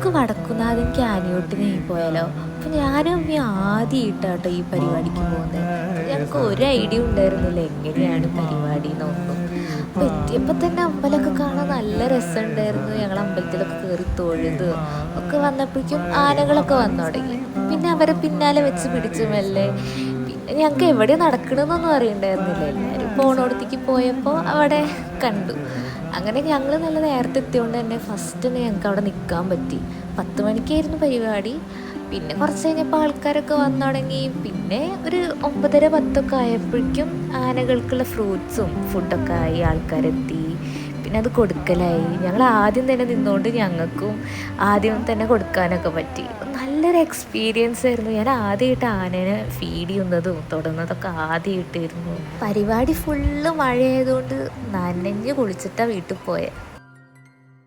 നമുക്ക് വടക്കുന്നാഥൻ ക്യാനിയോട്ടിന് പോയാലോ? അപ്പം ഞാനും അമ്മ ആദ്യമായിട്ടാട്ടോ ഈ പരിപാടിക്ക് പോകുന്നത്. ഞങ്ങൾക്ക് ഒരു ഐഡിയ ഉണ്ടായിരുന്നില്ല എങ്ങനെയാണ് പരിപാടി എന്നൊന്നും. അപ്പം എത്തിയപ്പോൾ തന്നെ അമ്പലമൊക്കെ കാണാൻ നല്ല രസമുണ്ടായിരുന്നു. ഞങ്ങൾ അമ്പലത്തിലൊക്കെ കയറി തൊഴുത് ഒക്കെ വന്നപ്പോഴേക്കും ആനകളൊക്കെ വന്നു തുടങ്ങി. പിന്നെ അവരെ പിന്നാലെ വെച്ച് പിടിച്ചു മെല്ലെ. പിന്നെ ഞങ്ങൾക്ക് എവിടെ നടക്കണമെന്നൊന്നും അറിയണ്ടായിരുന്നില്ല. എല്ലാവരും പോണോടത്തേക്ക് പോയപ്പോൾ അവിടെ കണ്ടു. അങ്ങനെ ഞങ്ങൾ നല്ല നേരത്തെ എത്തിയോണ്ട് തന്നെ ഫസ്റ്റ് തന്നെ ഞങ്ങൾക്ക് അവിടെ നിൽക്കാൻ പറ്റി. 10 മണിക്കായിരുന്നു പരിപാടി. പിന്നെ കുറച്ച് കഴിഞ്ഞപ്പോൾ ആൾക്കാരൊക്കെ വന്നു തുടങ്ങി. പിന്നെ ഒരു 9:30 10 ആയപ്പോഴേക്കും ആനകൾക്കുള്ള ഫ്രൂട്ട്സും ഫുഡൊക്കെ ആയി, ആൾക്കാരെത്തി. പിന്നെ അത് കൊടുക്കലായി. ഞങ്ങൾ ആദ്യം തന്നെ നിന്നുകൊണ്ട് ഞങ്ങൾക്കും ആദ്യം തന്നെ കൊടുക്കാനൊക്കെ പറ്റി. നല്ലൊരു എക്സ്പീരിയൻസ് ആയിരുന്നു. ഞാൻ ആദ്യമായിട്ട് ആനേനെ ഫീഡ് ചെയ്യുന്നതും തൊടുന്നതൊക്കെ ആദ്യമായിട്ടായിരുന്നു. പരിപാടി ഫുള്ള് മഴയായതുകൊണ്ട് നനഞ്ഞ് കുളിച്ചിട്ടാണ് വീട്ടിൽ പോയത്.